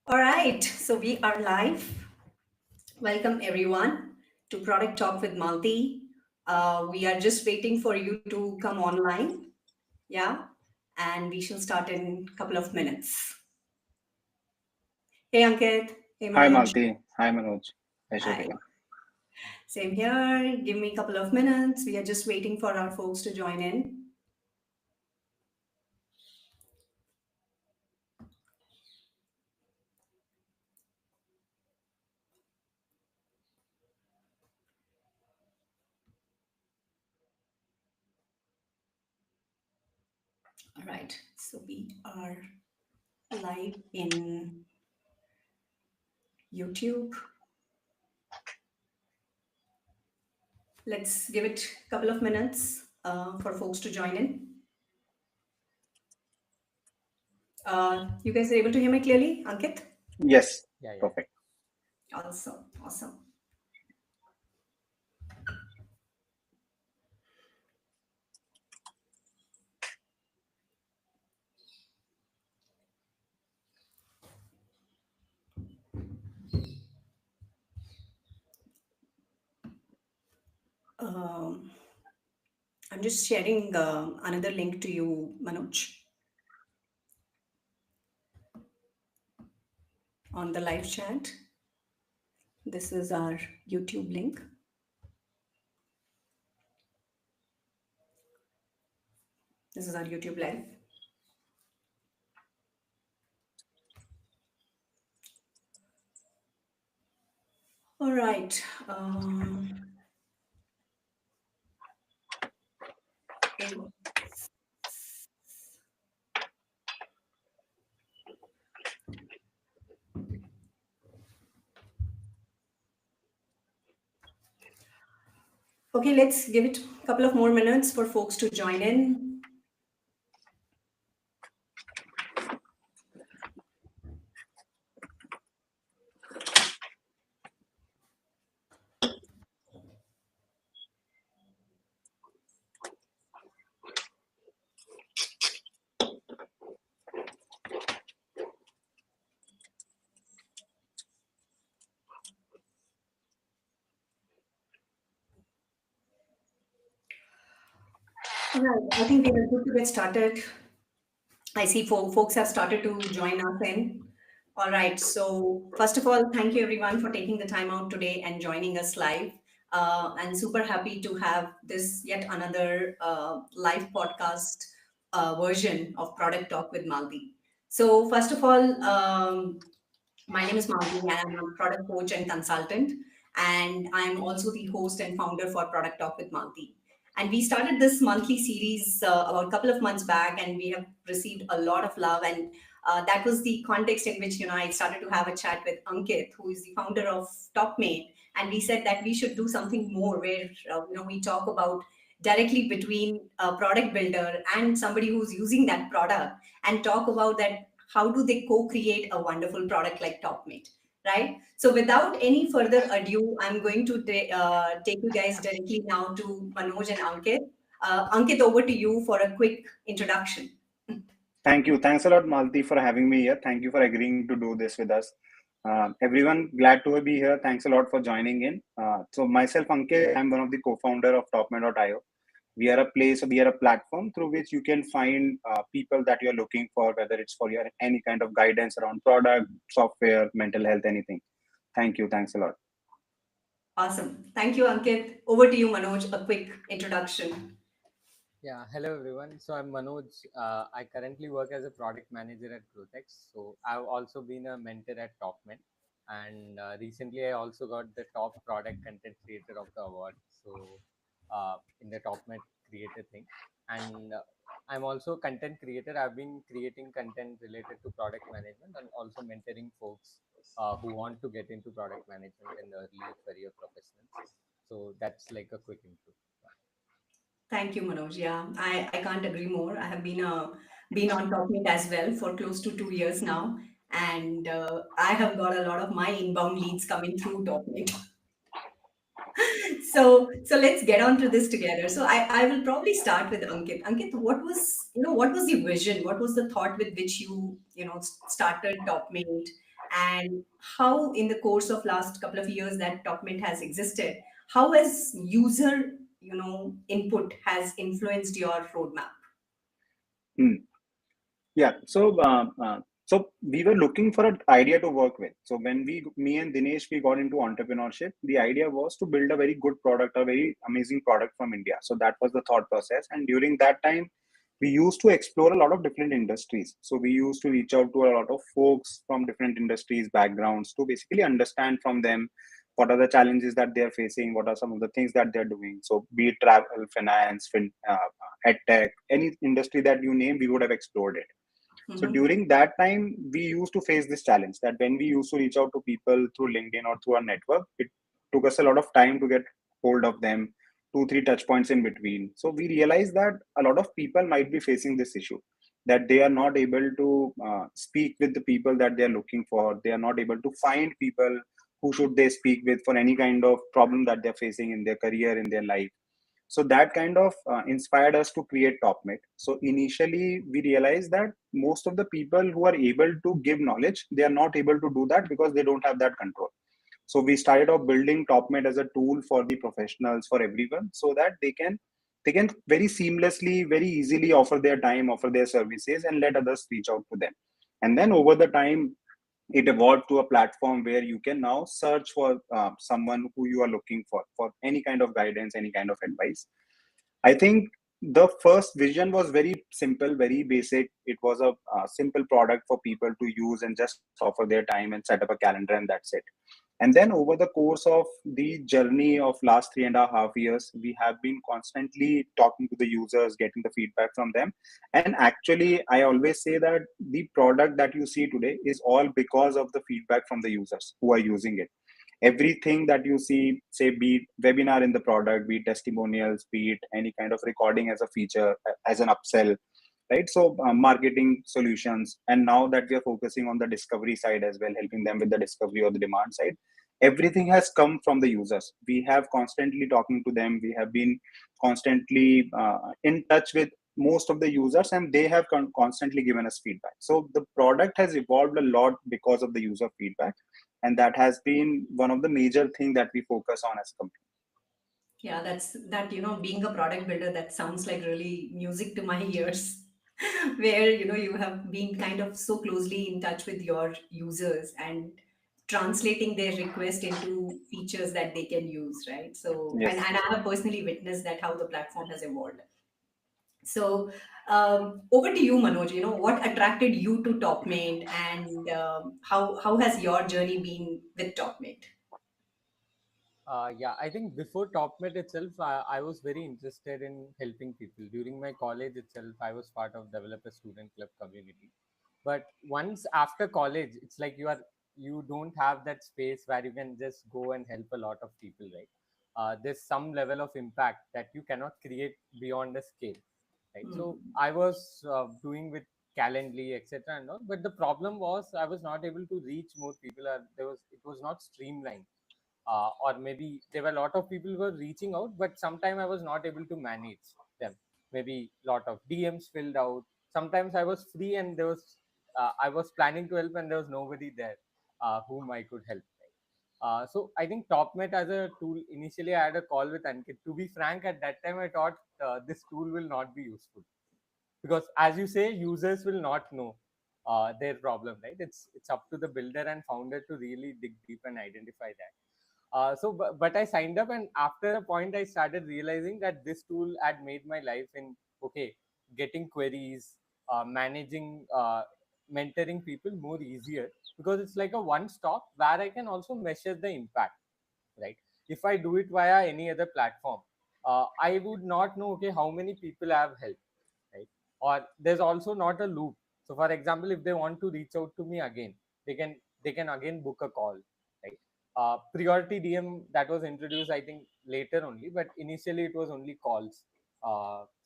All right, so we are live. Welcome everyone to Product Talk with Malthi. We are just waiting for you to come online, yeah, and we shall start in a couple of minutes. Hey Ankit, hey Hi Manoj. Malthi. Hi Manoj. Hi Hi. Shobika. Same here. Give me a couple of minutes. We are just waiting for our folks to join in. All right, so we are live in YouTube. Let's give it a couple of minutes for folks to join in. You guys are able to hear me clearly, Ankit? Yes, Yeah. perfect. Awesome, awesome. Um, I'm just sharing another link to you, Manoj, on the live chat. This is our YouTube link. This is our YouTube live. All right. In- okay, let's give it a couple of more minutes for folks to join in. All right, I think we are good to get started. I see folks have started to join us in. All right. So, first of all, thank you everyone for taking the time out today and joining us live. And super happy to have this yet another live podcast version of Product Talk with Malthi. So, first of all, my name is Malthi and I'm a product coach and consultant. And I'm also the host and founder for Product Talk with Malthi. And we started this monthly series about a couple of months back, and we have received a lot of love. And that was the context in which I started to have a chat with Ankit, who is the founder of Topmate, and we said that we should do something more where we talk about directly between a product builder and somebody who's using that product, and talk about that how do they co-create a wonderful product like Topmate, right? So without any further ado, I'm going to take you guys directly now to Manoj and Ankit. Ankit, over to you for a quick introduction. Thank you. Thanks a lot, Malti, for having me here. Thank you for agreeing to do this with us. Everyone, glad to be here. Thanks a lot for joining in. So myself, Ankit, I'm one of the co-founder of Topmate.io. We are a platform through which you can find people that you're looking for, whether it's for your any kind of guidance around product, software, mental health, anything. Thank you. Thanks a lot. Awesome. Thank you, Ankit. Over to you, Manoj, a quick introduction. Hello everyone. So I'm Manoj. I currently work as a product manager at Growthex. So I've also been a mentor at Topman, and recently I also got the top product content creator of the award. So in the Topman creator thing, and I'm also a content creator. I've been creating content related to product management and also mentoring folks who want to get into product management in the early career professionals. So that's like a quick intro. Thank you, Manoj. Yeah, I can't agree more. I have been on Topmate as well for close to 2 years now, and I have got a lot of my inbound leads coming through Topmate. So let's get on to this together. So I will probably start with Ankit. Ankit, what was the vision? What was the thought with which you started Topmate? and how in the course of last couple of years that Topmate has existed, how has user, input has influenced your roadmap? Hmm. Yeah. So we were looking for an idea to work with. So when me and Dinesh, we got into entrepreneurship, the idea was to build a very good product, a very amazing product from India. So that was the thought process. And during that time, we used to explore a lot of different industries. So we used to reach out to a lot of folks from different industries, backgrounds, to basically understand from them what are the challenges that they're facing, what are some of the things that they're doing. So be it travel, finance, ed tech, any industry that you name, we would have explored it. So Mm-hmm. during that time, we used to face this challenge that when we used to reach out to people through LinkedIn or through our network, it took us a lot of time to get hold of them, 2, 3 touch points in between. So we realized that a lot of people might be facing this issue, that they are not able to speak with the people that they are looking for. They are not able to find people who should they speak with for any kind of problem that they're facing in their career, in their life. So that kind of inspired us to create Topmate. So initially we realized that most of the people who are able to give knowledge, they are not able to do that because they don't have that control. So we started off building Topmate as a tool for the professionals, for everyone, so that they can very seamlessly, very easily offer their time, offer their services, and let others reach out to them. And then over the time, it evolved to a platform where you can now search for someone who you are looking for any kind of guidance, any kind of advice. I think the first vision was very simple, very basic. It was a simple product for people to use and just offer their time and set up a calendar, and that's it. And then over the course of the journey of last 3.5 years, we have been constantly talking to the users, getting the feedback from them. And actually, I always say that the product that you see today is all because of the feedback from the users who are using it. Everything that you see, say, be it webinar in the product, be it testimonials, be it any kind of recording as a feature, as an upsell, right? So marketing solutions, and now that we are focusing on the discovery side as well, helping them with the discovery or the demand side, everything has come from the users. We have constantly talking to them, we have been constantly in touch with most of the users, and they have constantly given us feedback. So the product has evolved a lot because of the user feedback, and that has been one of the major thing that we focus on as a company. Yeah, being a product builder, that sounds like really music to my ears. Where, you have been kind of so closely in touch with your users and translating their request into features that they can use, right? So, and Yes. I have personally witnessed that how the platform has evolved. So, over to you, Manoj. What attracted you to Topmate, and how has your journey been with Topmate? Yeah, I think before TopMed itself, I was very interested in helping people. During my college itself, I was part of Developer Student Club community. But once after college, it's like you don't have that space where you can just go and help a lot of people, right? There's some level of impact that you cannot create beyond a scale, right? So Hmm. I was doing with Calendly, etc. and all, but the problem was I was not able to reach more people. It was not streamlined, or maybe there were a lot of people who were reaching out, but sometime I was not able to manage them. Maybe a lot of DMs filled out. Sometimes I was free and I was planning to help and there was nobody there whom I could help. So I think Topmate as a tool, initially I had a call with Ankit. To be frank, at that time I thought this tool will not be useful, because as you say, users will not know their problem, right? It's up to the builder and founder to really dig deep and identify that. But I signed up, and after a point, I started realizing that this tool had made my life in okay, getting queries, managing, mentoring people more easier, because it's like a one stop where I can also measure the impact, right? If I do it via any other platform, I would not know okay how many people I have helped, right? Or there's also not a loop. So for example, if they want to reach out to me again, they can again book a call, right? Priority DM, that was introduced I think later only, but initially it was only calls.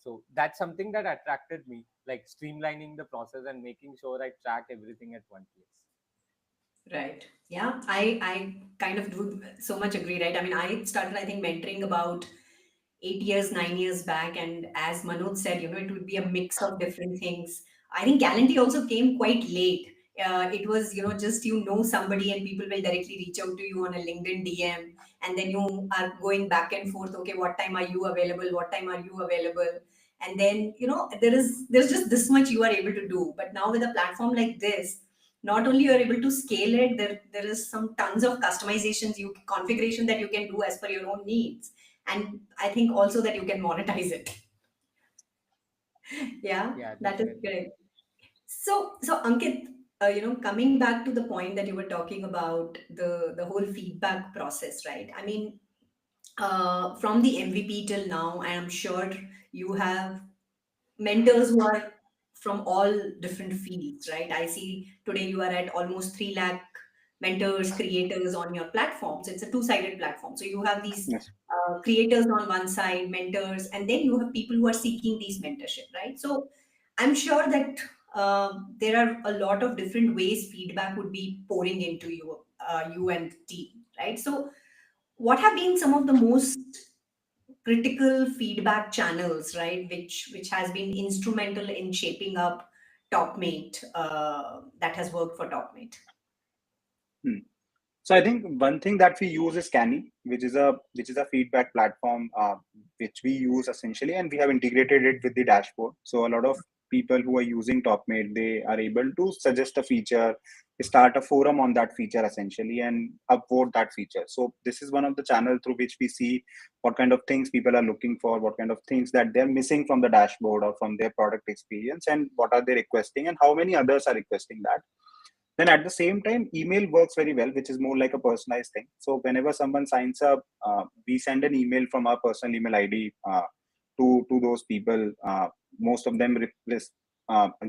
So that's something that attracted me, like streamlining the process and making sure I track everything at one place. Right. Yeah, I kind of do so much agree, right? I mean, I started, I think, mentoring about 8 years, 9 years back, and as Manoj said, it would be a mix of different things. I think Calendly also came quite late. It was, just somebody and people will directly reach out to you on a LinkedIn DM, and then you are going back and forth. Okay, what time are you available? What time are you available? And then there's just this much you are able to do. But now with a platform like this, not only you are able to scale it, there is some tons of customizations, you configuration that you can do as per your own needs, and I think also that you can monetize it. Yeah, Yeah, that is definitely. correct. So Ankit, coming back to the point that you were talking about, the whole feedback process, right? I mean, from the MVP till now, I am sure you have mentors who are from all different fields, right? I see today you are at almost 3 lakh mentors, creators on your platform. So it's a two-sided platform. So you have these Yes. creators on one side, mentors, and then you have people who are seeking these mentorship, right? So I'm sure that there are a lot of different ways feedback would be pouring into you, you and the team, right? So what have been some of the most critical feedback channels, right, which has been instrumental in shaping up Topmate, that has worked for Topmate? Hmm. So I think one thing that we use is Canny, which is a feedback platform which we use essentially, and we have integrated it with the dashboard. So a lot of people who are using Topmate, they are able to suggest a feature, start a forum on that feature essentially, and upvote that feature. So this is one of the channels through which we see what kind of things people are looking for, what kind of things that they're missing from the dashboard or from their product experience, and what are they requesting, and how many others are requesting that. Then at the same time, email works very well, which is more like a personalized thing. So whenever someone signs up, we send an email from our personal email ID to those people. Most of them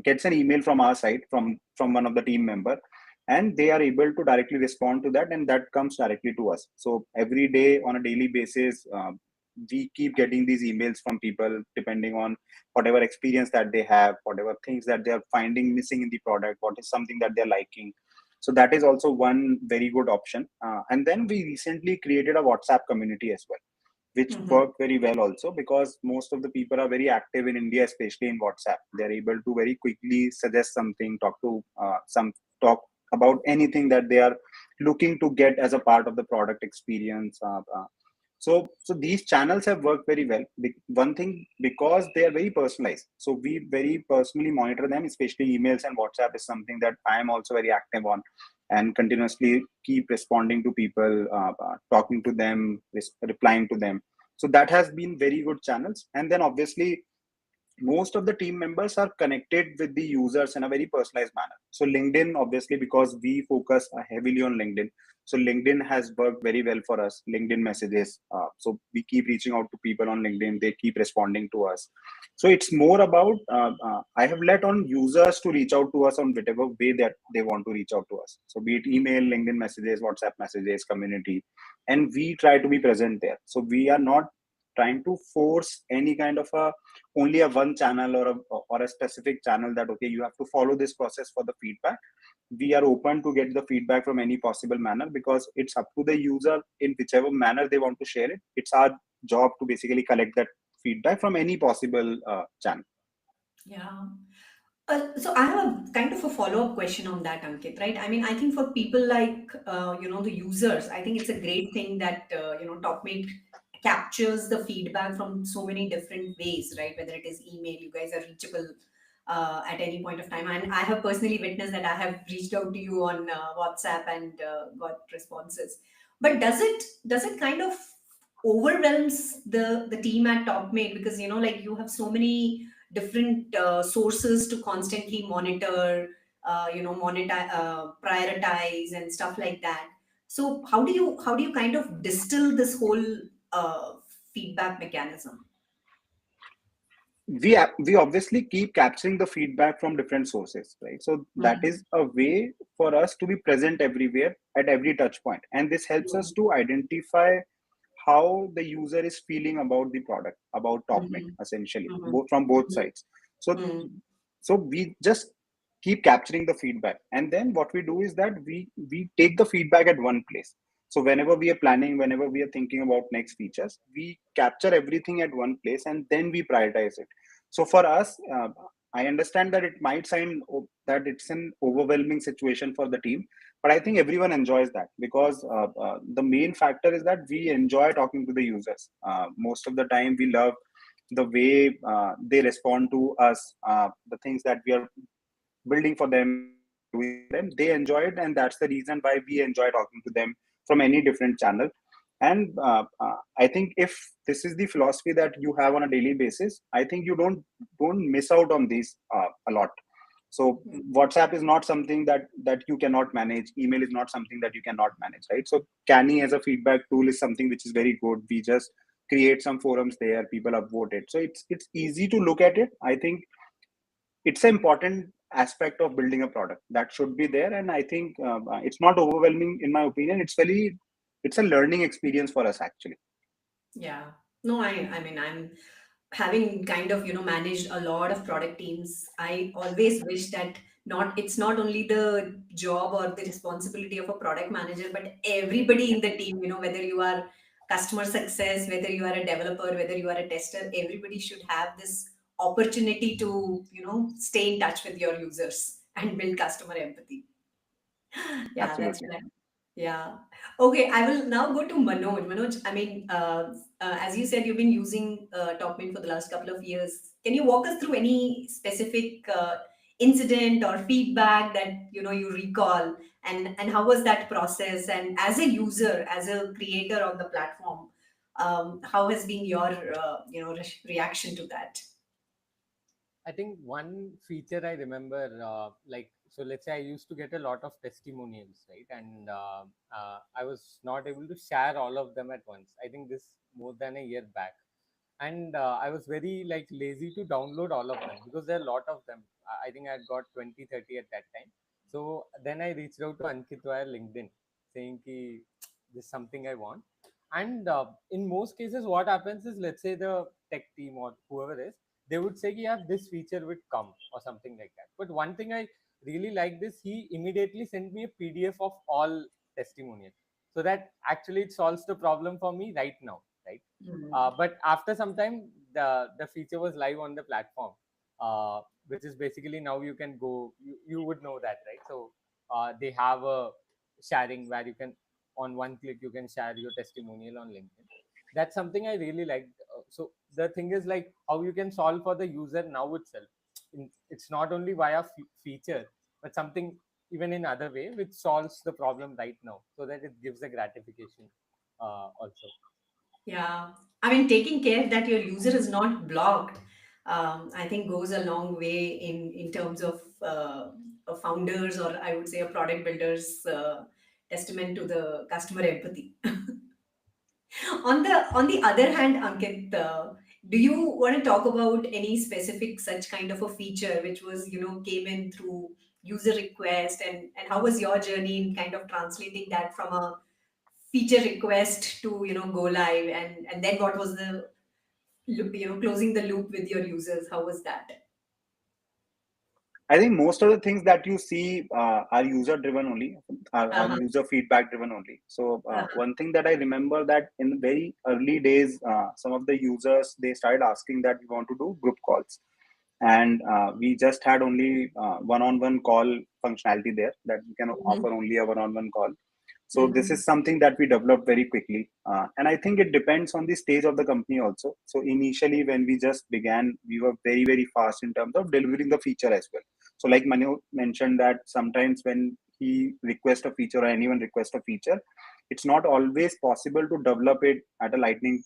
gets an email from our side, from one of the team member, and they are able to directly respond to that, and that comes directly to us. So every day on a daily basis, we keep getting these emails from people depending on whatever experience that they have, whatever things that they are finding missing in the product, what is something that they're liking. So that is also one very good option. And then we recently created a WhatsApp community as well, which Mm-hmm. worked very well also, because most of the people are very active in India, especially in WhatsApp. They're able to very quickly suggest something, talk about anything that they are looking to get as a part of the product experience. So these channels have worked very well. One thing, because they are very personalized. So we very personally monitor them, especially emails and WhatsApp is something that I am also very active on, and continuously keep responding to people, talking to them, replying to them. So that has been very good channels. And then obviously most of the team members are connected with the users in a very personalized manner. So LinkedIn, obviously, because we focus heavily on LinkedIn, so LinkedIn has worked very well for us. LinkedIn messages, so we keep reaching out to people on LinkedIn, they keep responding to us. So it's more about I have let on users to reach out to us on whatever way that they want to reach out to us. So be it email, LinkedIn messages, WhatsApp messages, community, and we try to be present there. So we are not trying to force any kind of a only a one channel or a specific channel that okay, you have to follow this process for the feedback. We are open to get the feedback from any possible manner, because it's up to the user in whichever manner they want to share it. It's our job to basically collect that feedback from any possible channel. Yeah. So I have a kind of a follow-up question on that, Ankit, right? I mean, I think for people like, the users, I think it's a great thing that, Topmate captures the feedback from so many different ways, right? Whether it is email, you guys are reachable at any point of time. And I have personally witnessed that I have reached out to you on WhatsApp and got responses. But does it kind of overwhelms the team at Topmate, because like you have so many different sources to constantly monitor, prioritize and stuff like that. So how do you kind of distill this whole uh, feedback mechanism? We obviously keep capturing the feedback from different sources, right? So that Mhm. is a way for us to be present everywhere at every touch point, and this helps us Mhm. to identify how the user is feeling about the product, about Topmate, Mhm. essentially, Mhm. both from both Mhm. sides. So Mhm. we just keep capturing the feedback, and then what we do is that we take the feedback at one place. So whenever we are planning, whenever we are thinking about next features, we capture everything at one place, and then we prioritize it. So for us, I understand that it might sound that it's an overwhelming situation for the team, but I think everyone enjoys that because the main factor is that we enjoy talking to the users. Most of the time, we love the way they respond to us, the things that we are building for them, the things that we are doing for them. They enjoy it, and that's the reason why we enjoy talking to them from any different channel. And I think if this is the philosophy that you have on a daily basis, I think you don't miss out on these a lot. So WhatsApp is not something that you cannot manage. Email is not something that you cannot manage, right? So Canny as a feedback tool is something which is very good. We just create some forums there, people upvote it, so it's easy to look at it. I think it's an important aspect of building a product that should be there, and I think it's not overwhelming in my opinion. It's a learning experience for us actually. Yeah. No, I mean, I'm having kind of, managed a lot of product teams. I always wish that it's not only the job or the responsibility of a product manager, but everybody in the team, whether you are customer success, whether you are a developer, whether you are a tester, everybody should have this opportunity to, stay in touch with your users and build customer empathy. Yeah, that's Absolutely. right. Yeah. Okay, I will now go to Manoj. Manoj, I mean, as you said, you've been using Topmate for the last couple of years. Can you walk us through any specific incident or feedback that you recall, and how was that process? And as a user, as a creator of the platform, how has been your reaction to that? I think one feature I remember, like, so let's say I used to get a lot of testimonials, right? And I was not able to share all of them at once. I think this more than a year back. And I was very like lazy to download all of them because there are a lot of them. I think I had got 20, 30 at that time. So then I reached out to Ankit via LinkedIn saying ki, this is something I want. And in most cases, what happens is, let's say the tech team or whoever is, they would say, yeah, this feature would come or something like that. But one thing I really like this, he immediately sent me a PDF of all testimonials. So that actually it solves the problem for me right now, right? Mm. But after some time, the feature was live on the platform, which is basically now you can go. You would know that, right? So they have a sharing where you can, on one click, you can share your testimonial on LinkedIn. That's something I really like. So the thing is like how you can solve for the user now itself. It's not only via feature, but something even in other way which solves the problem right now, so that it gives a gratification also. Yeah, I mean, taking care that your user is not blocked, I think goes a long way in terms of founders, or I would say a product builder's testament to the customer empathy. On the other hand, Ankit, do you want to talk about any specific such kind of a feature which was came in through user request, and how was your journey in kind of translating that from a feature request to go live, and then what was the closing the loop with your users? How was that? I think most of the things that you see are user driven only, are Uh-huh. user feedback driven only. So Uh-huh. one thing that I remember that in the very early days, some of the users, they started asking that we want to do group calls, and we just had only one-on-one call functionality there, that we can Mhm. offer only a one-on-one call. So this Mhm. is something that we developed very quickly, and I think it depends on the stage of the company also. So initially, when we just began, we were very fast in terms of delivering the feature as well. So like Manu mentioned that sometimes when he requests a feature or anyone requests a feature, it's not always possible to develop it at a lightning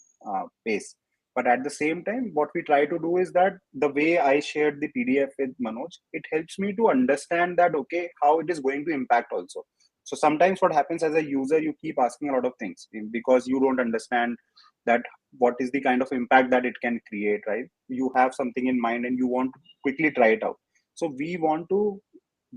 pace. But at the same time, what we try to do is that the way I shared the PDF with Manoj, it helps me to understand that, okay, how it is going to impact also. So sometimes what happens as a user, you keep asking a lot of things because you don't understand that what is the kind of impact that it can create, right? You have something in mind and you want to quickly try it out. So we want to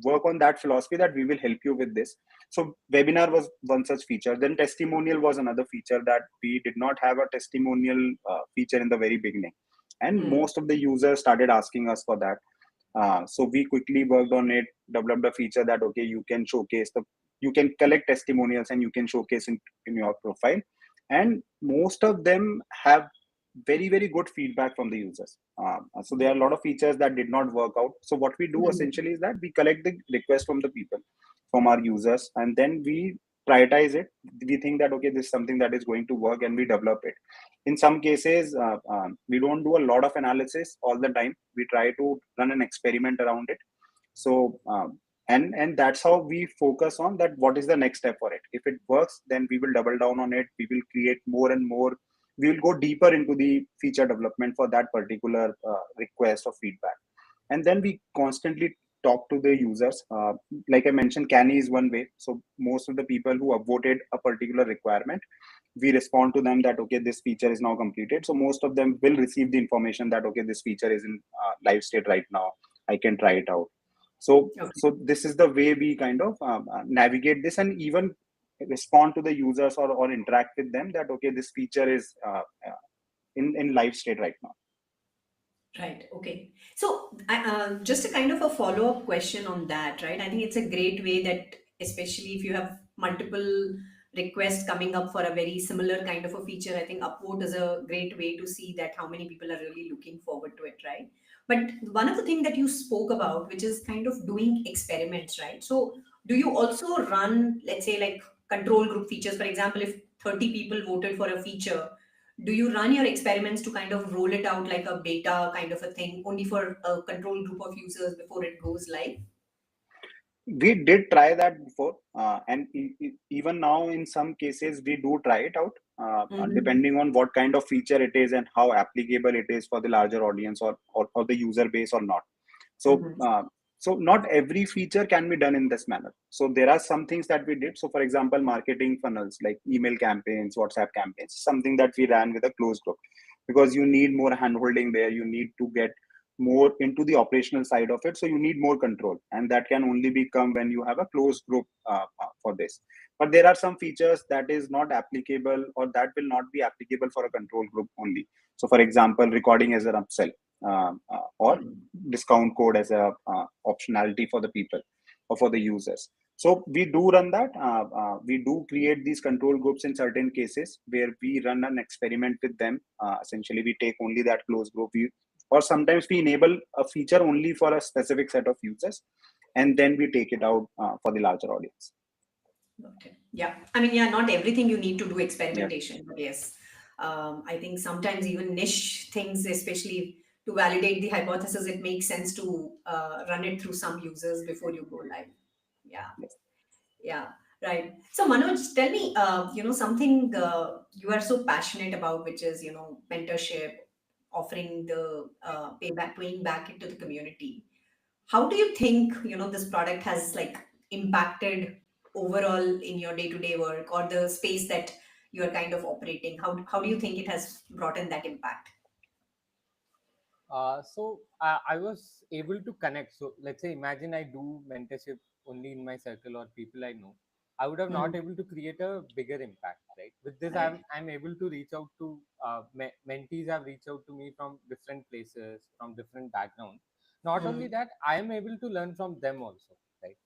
work on that philosophy that we will help you with this. So webinar was one such feature. Then testimonial was another feature that we did not have a testimonial feature in the very beginning. And Hmm. most of the users started asking us for that. So we quickly worked on it, developed a feature that, okay, you can collect testimonials and you can showcase in your profile. And most of them have very good feedback from the users. So there are a lot of features that did not work out. So what we do Mhm. essentially is that we collect the request from the people, from our users, and then we prioritize it. We think that okay, this is something that is going to work, and we develop it. In some cases, we don't do a lot of analysis all the time. We try to run an experiment around it. So and that's how we focus on that. What is the next step for it? If it works, then we will double down on it. We will create more and more. We will go deeper into the feature development for that particular request or feedback, and then we constantly talk to the users. Like I mentioned, Canny is one way. So most of the people who upvoted a particular requirement, we respond to them that okay, this feature is now completed. So most of them will receive the information that okay, this feature is in live state right now, I can try it out. So Okay. so this is the way we kind of navigate this, and even respond to the users, or interact with them that okay, this feature is in live state right now. Right. Okay. So, just a kind of a follow-up question on that, right? I think it's a great way that, especially if you have multiple requests coming up for a very similar kind of a feature, I think upvote is a great way to see that how many people are really looking forward to it, right? But one of the things that you spoke about, which is kind of doing experiments, right? So, do you also run, let's say, like control group features? For example, if 30 people voted for a feature, do you run your experiments to kind of roll it out like a beta kind of a thing only for a control group of users before it goes live? We did try that before, and even now in some cases we do try it out, Mm-hmm. depending on what kind of feature it is and how applicable it is for the larger audience, or the user base or not. So Mm-hmm. so not every feature can be done in this manner. So there are some things that we did. So for example, marketing funnels like email campaigns, WhatsApp campaigns, something that we ran with a closed group, because you need more handholding there. You need to get more into the operational side of it, so you need more control, and that can only become when you have a closed group for this. But there are some features that is not applicable, or that will not be applicable for a control group only. So for example, recording as an upsell, or discount code as a optionality for the people or for the users. So we do run that. We do create these control groups in certain cases where we run an experiment with them. Essentially, we take only that closed group, or sometimes we enable a feature only for a specific set of users, and then we take it out for the larger audience. Okay. Yeah. I mean, yeah, not everything you need to do Yeah. experimentation, but yes. I think sometimes even niche things, especially to validate the hypothesis, it makes sense to run it through some users before you go live. Yeah. Yes. Yeah, right. So Manoj, tell me, something you are so passionate about, which is, mentorship, offering the paying back into the community. How do you think, this product has like impacted overall in your day-to-day work or the space that you are kind of operating? How do you think it has brought in that impact? I was able to connect. So let's say, imagine I do mentorship only in my circle or people I know. I would have not Hmm. able to create a bigger impact, right? With this, Right. I'm able to reach out to mentees. Have reached out to me from different places, from different backgrounds. Not only Hmm. that, I am able to learn from them also, right?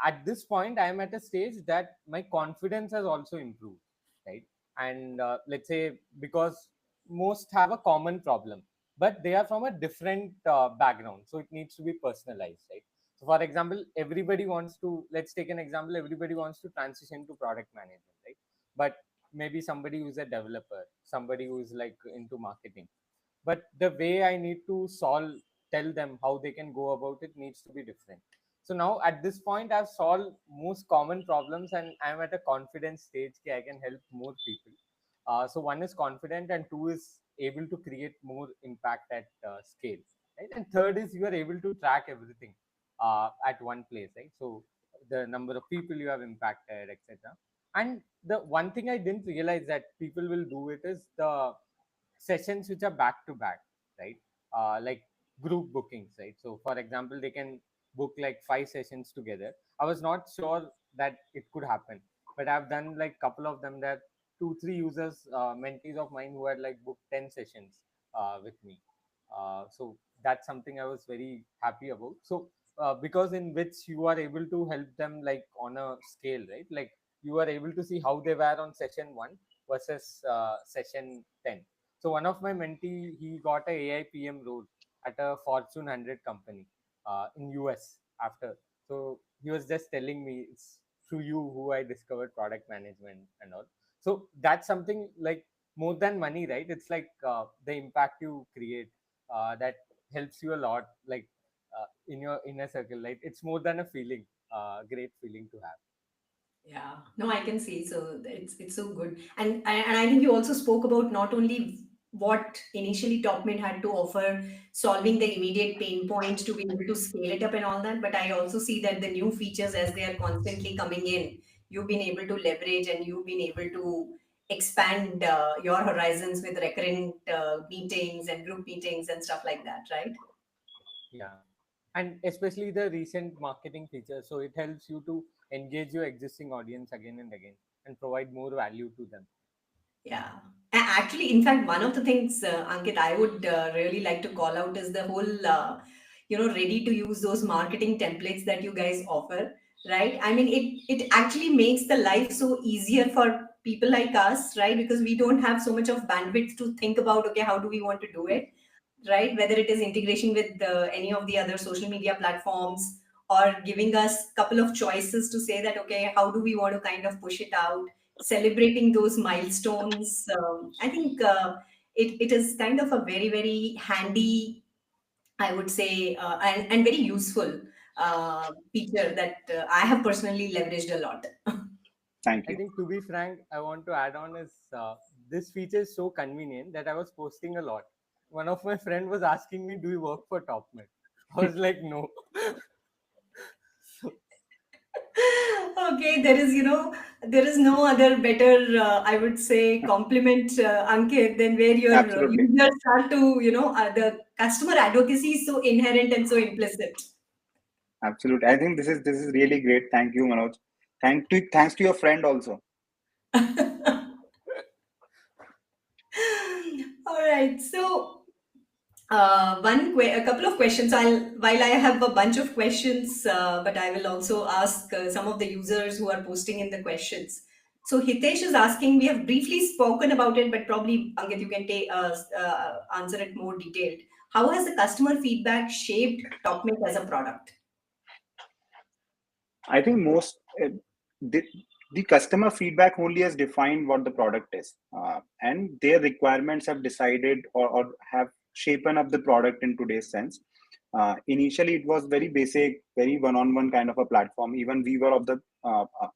At this point, I am at a stage that my confidence has also improved, right? And let's say, because most have a common problem, but they are from a different background, so it needs to be personalized, right? So for example, everybody wants to, let's take an example, everybody wants to transition to product management, right? But maybe somebody who's a developer, somebody who's like into marketing, but the way I need to solve, tell them how they can go about it needs to be different. So now at this point, I've solved most common problems, and I'm at a confidence stage that I can help more people. So one is confident, and two is able to create more impact at scale, right? And third is you are able to track everything at one place, right? So the number of people you have impacted, etc. And the one thing I didn't realize that people will do it is the sessions which are back to back, right? Like group bookings, right? So for example, they can book like 5 sessions together. I was not sure that it could happen, but I've done like couple of them, that 2 3 users, mentees of mine, who had like booked 10 sessions with me. So that's something I was very happy about. So because in which you are able to help them like on a scale, right? Like you are able to see how they were on session 1 versus session 10. So one of my mentee, he got a AI PM role at a Fortune 100 company in US after. So he was just telling me it's through you who I discovered product management and all. So that's something like more than money, right? It's like the impact you create that helps you a lot, like in your inner circle. Like it's more than a feeling, great feeling to have. Yeah, no, I can see. So it's so good, and I think you also spoke about not only what initially Topmate had to offer, solving the immediate pain points to be able to scale it up and all that, but I also see that the new features as they are constantly coming in, you've been able to leverage and you've been able to expand your horizons with recurrent meetings and group meetings and stuff like that, right? Yeah. And especially the recent marketing features. So it helps you to engage your existing audience again and again and provide more value to them. Yeah. Actually, in fact, one of the things, Ankit, I would really like to call out is the whole, ready to use those marketing templates that you guys offer, right? I mean, it actually makes the life so easier for people like us, right? Because we don't have so much of bandwidth to think about, okay, how do we want to do it, right? Whether it is integration with any of the other social media platforms or giving us a couple of choices to say that, okay, how do we want to kind of push it out, celebrating those milestones. I think it is kind of a very, very handy, I would say, and very useful feature that I have personally leveraged a lot. Thank I you. think to be frank, I want to add on is this feature is so convenient that I was posting a lot. One of my friend was asking me, "Do you work for Topman?" I was like, "No." So, Okay, there is no other better, I would say, compliment, Ankit, than where your Absolutely. users start to, the customer advocacy is so inherent and so implicit. Absolutely. I think this is really great. Thank you, Manoj. Thanks to your friend also. All right. So, a couple of questions. While I have a bunch of questions, but I will also ask some of the users who are posting in the questions. So, Hitesh is asking. We have briefly spoken about it, but probably Ankit, you can answer it more detailed. How has the customer feedback shaped TopMate as a product? I think the, the customer feedback only has defined what the product is, and their requirements have decided or have shapen up the product in today's sense. Initially, it was very basic, very one-on-one kind of a platform. Even we were of the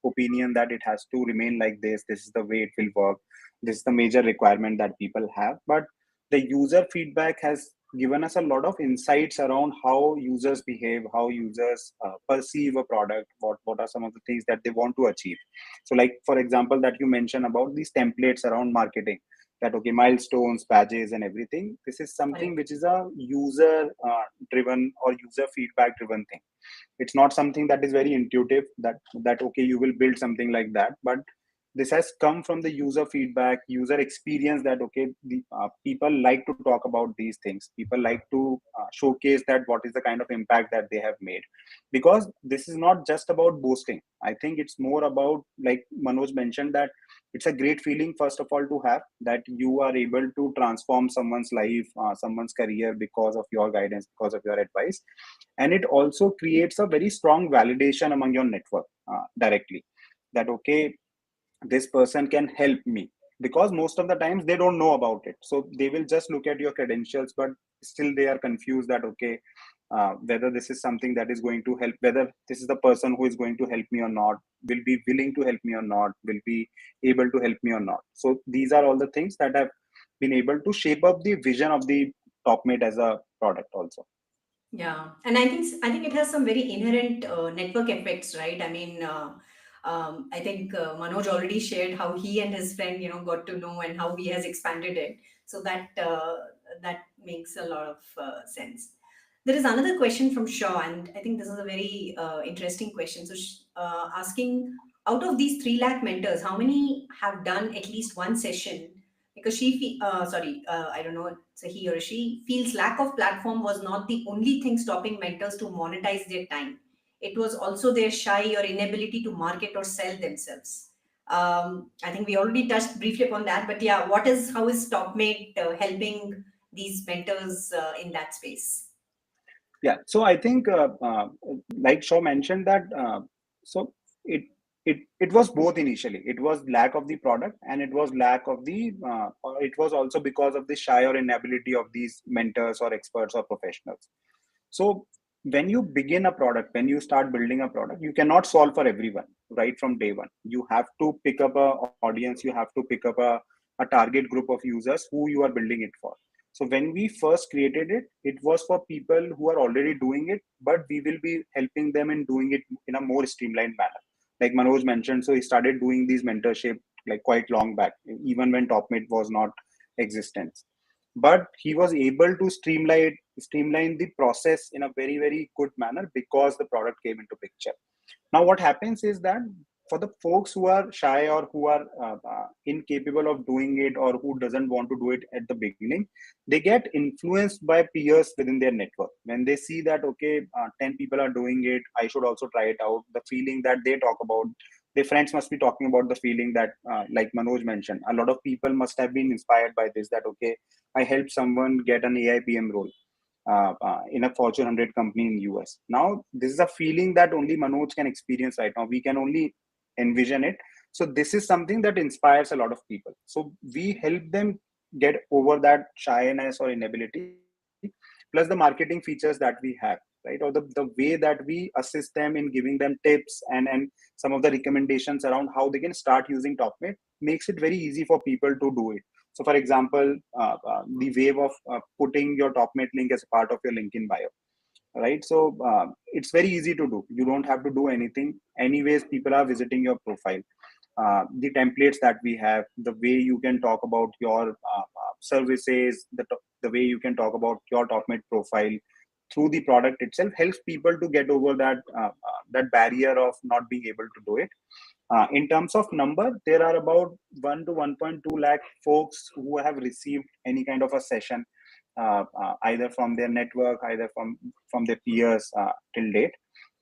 opinion that it has to remain like this. This is the way it will work. This is the major requirement that people have. But the user feedback has given us a lot of insights around how users behave, how users perceive a product, what are some of the things that they want to achieve. So, like for example, that you mentioned about these templates around marketing, that okay, milestones, badges, and everything. This is something Correct. which is a user driven or user feedback driven thing. It's not something that is very intuitive, that okay, you will build something like that, but this has come from the user feedback, user experience, that okay, people like to talk about these things, people like to showcase that what is the kind of impact that they have made. Because this is not just about boasting. I think it's more about, like Manoj mentioned, that it's a great feeling, first of all, to have that you are able to transform someone's life, someone's career, because of your guidance, because of your advice. And it also creates a very strong validation among your network, directly, that okay, this person can help me. Because most of the times they don't know about it, so they will just look at your credentials, but still they are confused that okay, whether this is something that is going to help, whether this is the person who is going to help me or not, will be willing to help me or not, will be able to help me or not. So these are all the things that have been able to shape up the vision of the Topmate as a product also. Yeah, and I think it has some very inherent network effects, right? I mean, I think Manoj already shared how he and his friend, got to know and how he has expanded it. So that makes a lot of sense. There is another question from Shaw, and I think this is a very interesting question. So, asking, out of these 3 lakh mentors, how many have done at least one session? Because I don't know, so he or she feels lack of platform was not the only thing stopping mentors to monetize their time. It was also their shy or inability to market or sell themselves. I think we already touched briefly upon that, but yeah, how is Topmate helping these mentors in that space? Yeah, so I think, like Shaw mentioned that, so it it was both initially. It was lack of the product, and it was lack of the, or it was also because of the shy or inability of these mentors or experts or professionals. So when you begin a product, when you start building a product, you cannot solve for everyone right from day one. You have to pick up a audience. You have to pick up a target group of users who you are building it for. So when we first created it, it was for people who are already doing it, but we will be helping them in doing it in a more streamlined manner. Like Manoj mentioned, so he started doing these mentorship like quite long back, even when Topmate was not existent. But he was able to streamline the process in a very good manner because the product came into picture. Now what happens is that for the folks who are shy or who are incapable of doing it, or who doesn't want to do it at the beginning, they get influenced by peers within their network. When they see that, okay, 10 people are doing it, I should also try it out. The feeling that they talk about, their friends must be talking about the feeling that, like Manoj mentioned, a lot of people must have been inspired by this, that okay, I helped someone get an AIPM role in a Fortune 100 company in US. Now, this is a feeling that only Manoj can experience right now. We can only envision it. So this is something that inspires a lot of people. So we help them get over that shyness or inability, plus the marketing features that we have, right? Or the way that we assist them in giving them tips, and some of the recommendations around how they can start using Topmate makes it very easy for people to do it. So, for example, the wave of putting your Topmate link as a part of your LinkedIn bio, right? So it's very easy to do. You don't have to do anything. Anyways, people are visiting your profile. The templates that we have, the way you can talk about your services, the way you can talk about your Topmate profile through the product itself helps people to get over that barrier of not being able to do it. In terms of number, there are about 1 to 1.2 lakh folks who have received any kind of a session, either from their network, either from their peers till date.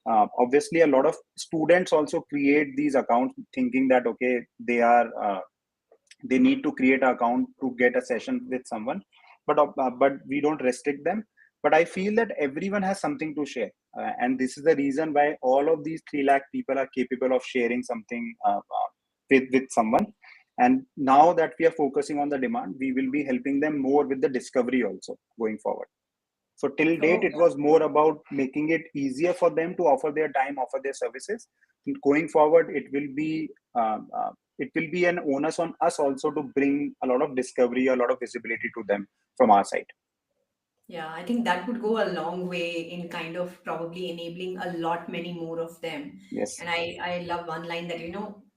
Obviously, a lot of students also create these accounts thinking that okay, they need to create an account to get a session with someone, but we don't restrict them. But I feel that everyone has something to share, and this is the reason why all of these 3 lakh people are capable of sharing something with someone. And now that we are focusing on the demand, we will be helping them more with the discovery also going forward. So till date, Oh, it was more about making it easier for them to offer their time, offer their services. Going forward, it will be an onus on us also to bring a lot of discovery, a lot of visibility to them from our side. yeah, I think that would go a long way in kind of probably enabling a lot many more of them. Yes, And I love one line that,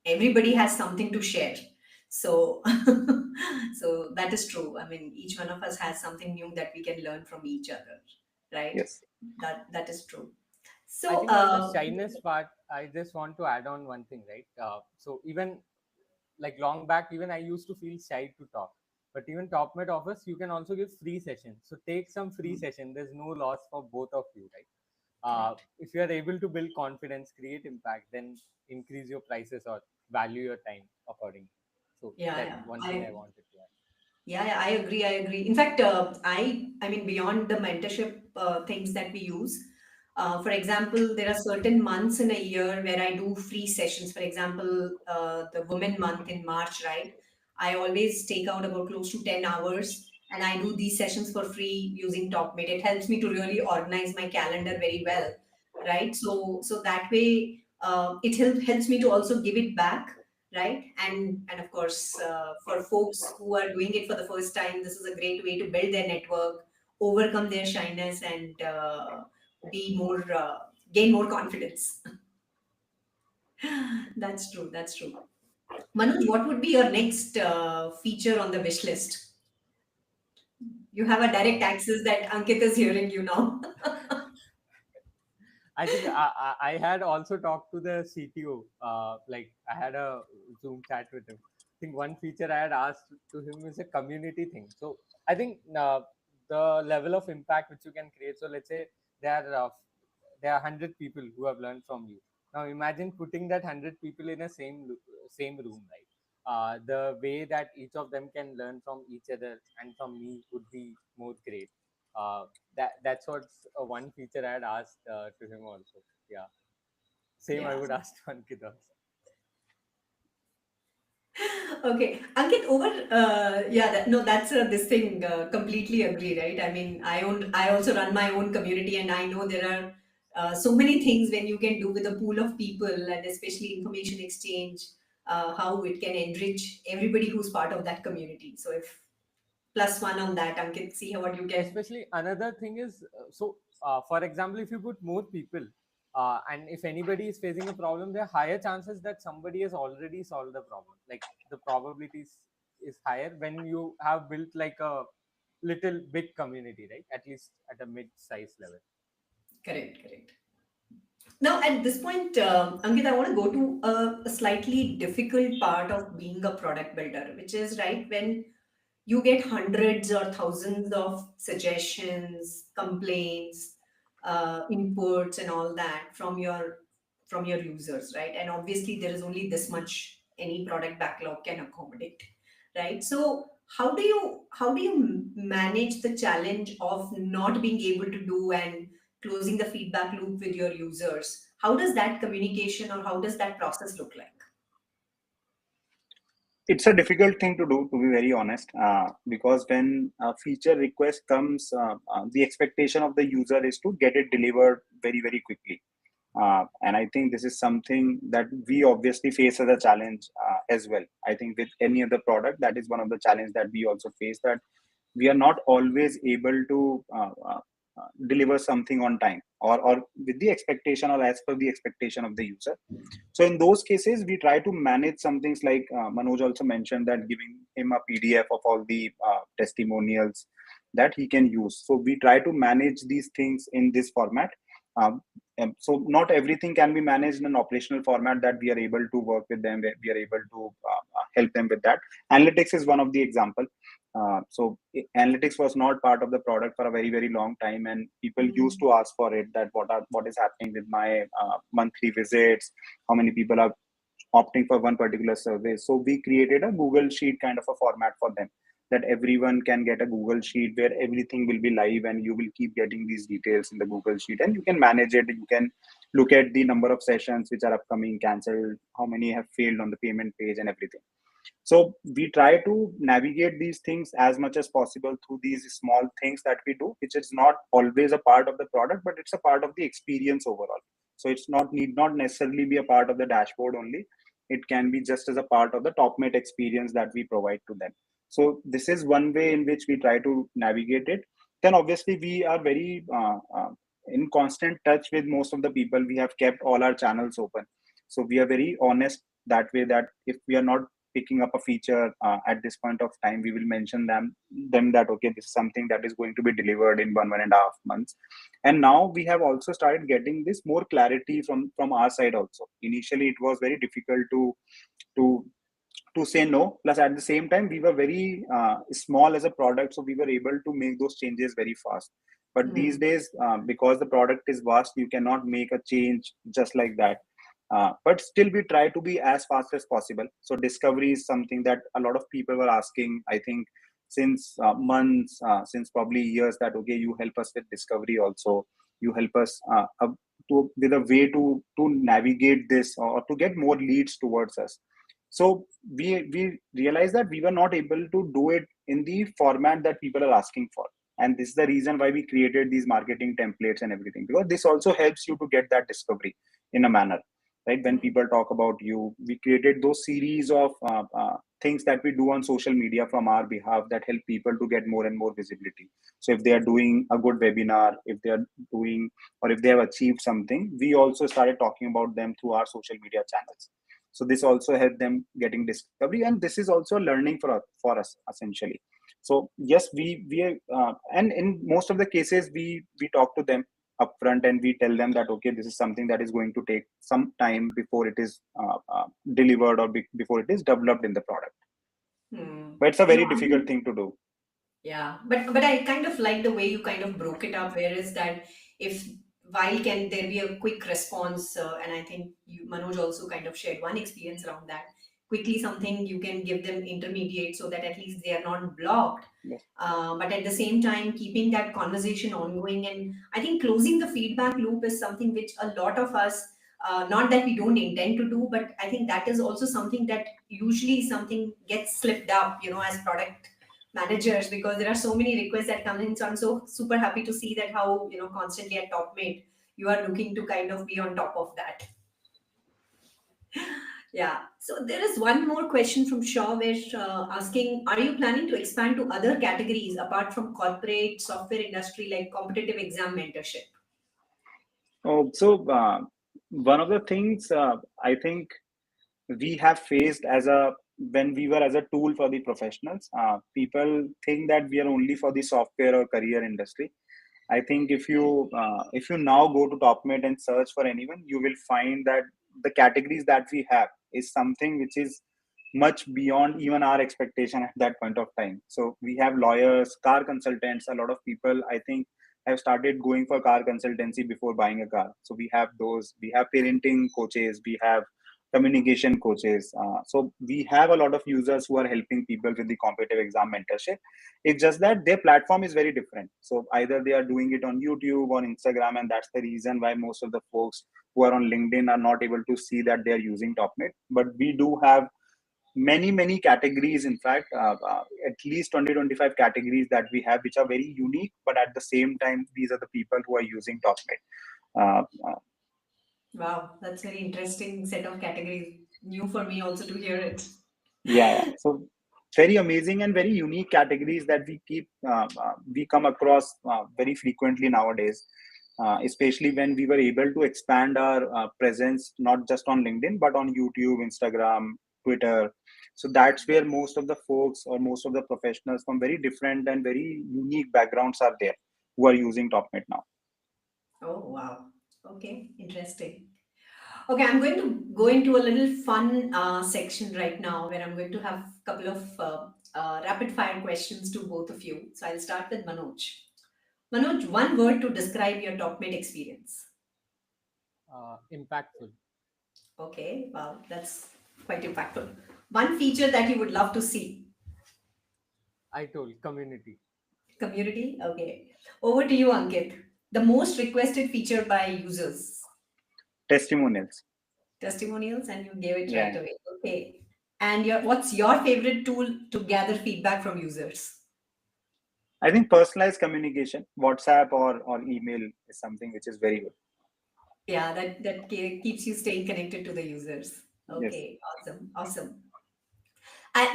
everybody has something to share. So, so that is true. I mean, each one of us has something new that we can learn from each other, right? yes. That is true. I So, think on the shyness part, I just want to add on one thing, right? So even like long back, even I used to feel shy to talk. But even Topmate offers, you can also give free sessions. So take some free session. There's no loss for both of you, right? correct. If you are able to build confidence, create impact, then increase your prices or value your time accordingly. So Yeah, that yeah. one thing I wanted to add. Yeah, yeah, I agree. I agree. In fact, I mean, beyond the mentorship things that we use, for example, there are certain months in a year where I do free sessions. For example, the Women Month in March, right? I always take out about close to 10 hours and I do these sessions for free using Topmate. It helps me to really organize my calendar very well, right? So that way, helps me to also give it back, right? And of course, for folks who are doing it for the first time, this is a great way to build their network, overcome their shyness, and be more gain more confidence. That's true. That's true. Manoj, what would be your next feature on the wish list? You have a direct Uh, access that Ankit is hearing you now. I think I had also talked to the CTO. Like I had a Zoom chat with him. I think one feature I had asked to him is a community thing. So I think the level of impact which you can create. So let's say there are 100 people who have learned from you. Now imagine putting that 100 people in a same room, right? The way that each of them can learn from each other and from me would be more great. That's what's one feature I had asked to him also. Yeah, same I Yeah. would ask to Ankit also. Okay, Ankit, over. Yeah, no, that's this thing. Completely agree, right? I mean, I also run my own community, and I know there are so many things when you can do with a pool of people, and especially information exchange. How it can enrich everybody who's part of that community. So, if plus one on that, Ankit, see how what you can. Especially another thing is for example, if you put more people and if anybody is facing a problem, there are higher chances that somebody has already solved the problem. Like the probabilities is higher when you have built like a little big community, right? At least at a mid-size level. Correct, correct. Now, at this point, Ankit, I want to go to a slightly difficult part of being a product builder, which is right when you get hundreds or thousands of suggestions, complaints, inputs, and all that from your users, right? And obviously, there is only this much any product backlog can accommodate, right? So, how do you manage the challenge of not being able to do and closing the feedback loop with your users? How does that communication or how does that process look like? It's a difficult thing to do, to be very honest, because when a feature request comes, the expectation of the user is to get it delivered very, very quickly. And I think this is something that we obviously face as a challenge as well. I think with any other product, that is one of the challenges that we also face, that we are not always able to deliver something on time, or with the expectation or as per the expectation of the user. So in those cases, we try to manage some things like Manoj also mentioned, that giving him a PDF of all the testimonials that he can use. So we try to manage these things in this format. So not everything can be managed in an operational format that we are able to work with them, where we are able to help them with that. Analytics is one of the example. Analytics was not part of the product for a very, very long time, and people used Mm. to ask for it, that what is happening with my monthly visits, how many people are opting for one particular service. So we created a Google Sheet kind of a format for them, that everyone can get a Google Sheet where everything will be live, and you will keep getting these details in the Google Sheet, and you can manage it. You can look at the number of sessions which are upcoming, cancelled, how many have failed on the payment page, and everything. So we try to navigate these things as much as possible through these small things that we do, which is not always a part of the product, but it's a part of the experience overall. So it's not need not necessarily be a part of the dashboard only. It can be just as a part of the Topmate experience that we provide to them. So this is one way in which we try to navigate it. Then obviously we are very in constant touch with most of the people. We have kept all our channels open. So we are very honest that way, that if we are not picking up a feature at this point of time, we will mention them that okay, this is something that is going to be delivered in 1.5 months. And now we have also started getting this more clarity from our side also. Initially it was very difficult to to say no. Plus, at the same time, we were very small as a product, so we were able to make those changes very fast. But these Mm. days, because the product is vast, you cannot make a change just like that. But still, we try to be as fast as possible. So discovery is something that a lot of people were asking, I think, since months, since probably years, that okay, you help us with discovery also. You help us with a way to navigate this, or to get more leads towards us. So we realized that we were not able to do it in the format that people are asking for, and this is the reason why we created these marketing templates and everything, because this also helps you to get that discovery in a manner, right? When Mm. people talk about you, we created those series of things that we do on social media from our behalf, that help people to get more and more visibility. So if they are doing a good webinar, if they are doing, or if they have achieved something, we also started talking about them through our social media channels. So this also helped them getting discovery, and this is also learning for us essentially. So yes, and in most of the cases, we talk to them upfront, and we tell them that okay, this is something that is going to take some time before it is delivered, or before it is developed in the product. Hmm. But it's a No, very I difficult mean, thing to do. yeah, but I kind of like the way you kind of broke it up. Where is that if while can there be a quick response, and I think you, Manoj, also kind of shared one experience around that. Quickly, something you can give them intermediate so that at least they are not blocked. Yes. But at the same time, keeping that conversation ongoing, and I think closing the feedback loop is something which a lot of us, not that we don't intend to do, but I think that is also something that usually something gets slipped up, as product managers, because there are so many requests that come in. So I'm so super happy to see that how, constantly at Topmate you are looking to kind of be on top of that. Yeah. So there is one more question from Shaw, where asking, are you planning to expand to other categories apart from corporate software industry, like competitive exam mentorship? Oh, so one of the things I think we have faced as a when we were as a tool for the professionals, people think that we are only for the software or career industry. I think if you now go to Topmate and search for anyone, you will find that the categories that we have is something which is much beyond even our expectation at that point of time. So we have lawyers, car consultants. A lot of people, I think, have started going for car consultancy before buying a car. So we have those. We have parenting coaches. We have communication coaches. So we have a lot of users who are helping people with the competitive exam mentorship. It's just that their platform is very different. So either they are doing it on YouTube or Instagram, and that's the reason why most of the folks who are on LinkedIn are not able to see that they are using Topmate. But we do have many categories, in fact, at least 20-25 categories that we have, which are very unique, but at the same time, these are the people who are using Topmate. Wow, that's very interesting set of categories. New for me also to hear it. Yeah. So very amazing and very unique categories that we come across very frequently nowadays, especially when we were able to expand our presence not just on LinkedIn but on YouTube, Instagram, Twitter. So that's where most of the folks or most of the professionals from very different and very unique backgrounds are there who are using Topmate now. Oh, wow. Okay, interesting. Okay, I'm going to go into a little fun section right now, where I'm going to have a couple of rapid fire questions to both of you. So I'll start with Manoj. Manoj, one word to describe your Topmate experience. Impactful. Okay, wow, that's quite impactful. One feature that you would love to see. I told community. Community. Okay. Over to you, Ankit. The most requested feature by users. Testimonials. Testimonials, and you gave it right Yeah. away. Okay. And what's your favorite tool to gather feedback from users? I think personalized communication, WhatsApp or email is something which is very good. Yeah, that keeps you staying connected to the users. Yes. Okay, awesome, awesome.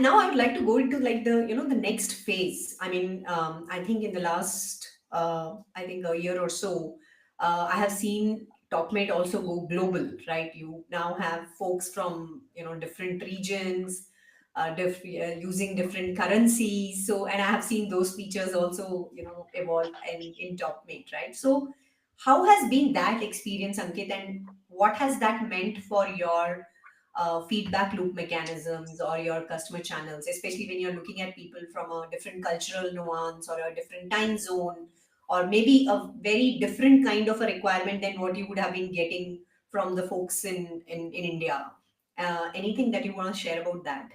Now I would like to go into like the next phase. I mean, I think in the last I think a year or so, I have seen Topmate also go global, right? You now have folks from different regions, using different currencies. So, and I have seen those features also evolve in Topmate, right? So, how has been that experience, Ankit, and what has that meant for your feedback loop mechanisms or your customer channels, especially when you're looking at people from a different cultural nuance or a different time zone, or maybe a very different kind of a requirement than what you would have been getting from the folks in India. Anything that you want to share about that?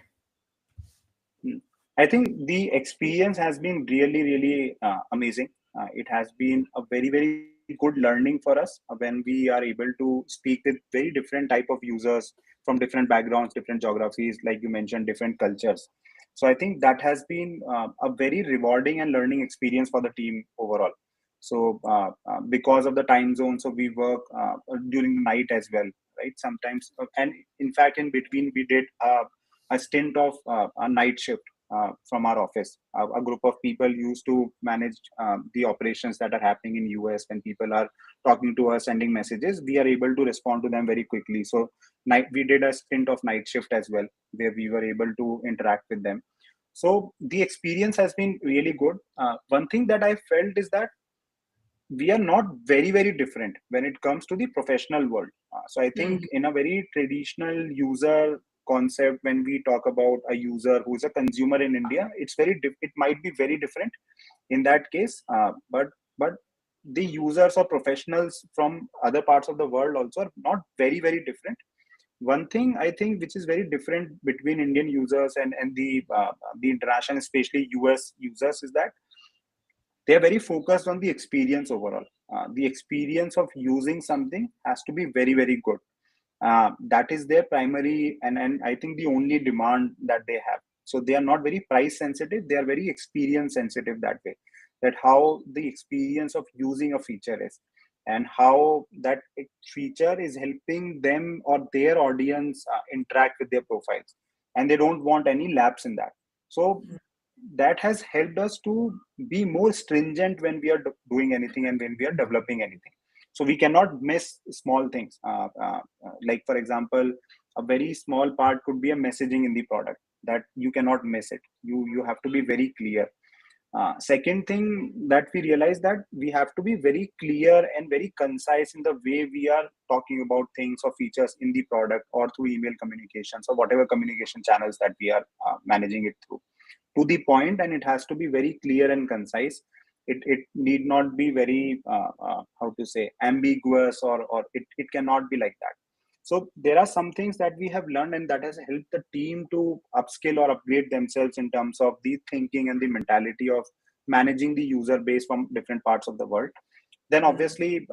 Mm. I think the experience has been really amazing. It has been a very good learning for us when we are able to speak with very different type of users from different backgrounds, different geographies, like you mentioned, different cultures. So I think that has been a very rewarding and learning experience for the team overall. So because of the time zone, so we work during the night as well, right? Sometimes, and in fact, in between, we did a stint of a night shift from our office. A group of people used to manage the operations that are happening in US when people are talking to us, sending messages. We are able to respond to them very quickly. So we did a stint of night shift as well, where we were able to interact with them. So the experience has been really good. One thing that I felt is that we are not very different when it comes to the professional world. So I think Hmm. in a very traditional user concept, when we talk about a user who's a consumer in India, it might be very different in that case. But the users or professionals from other parts of the world also are not very very different. One thing I think which is very different between Indian users and the international, especially US users, is that they are very focused on the experience overall. The experience of using something has to be very very good. That is their primary and I think the only demand that they have. So they are not very price sensitive, they are very experience sensitive that way, that how the experience of using a feature is, and how that feature is helping them or their audience interact with their profiles, and they don't want any lapse in that. So that has helped us to be more stringent when we are doing anything and when we are developing anything. So we cannot miss small things, like for example, a very small part could be a messaging in the product, that you cannot miss it. You have to be very clear. Second thing that we realize, that we have to be very clear and very concise in the way we are talking about things or features in the product or through email communications or whatever communication channels that we are managing it through, to the point, and it has to be very clear and concise. It need not be very how to say, ambiguous, or it cannot be like that. So there are some things that we have learned, and that has helped the team to upskill or upgrade themselves in terms of the thinking and the mentality of managing the user base from different parts of the world. Then obviously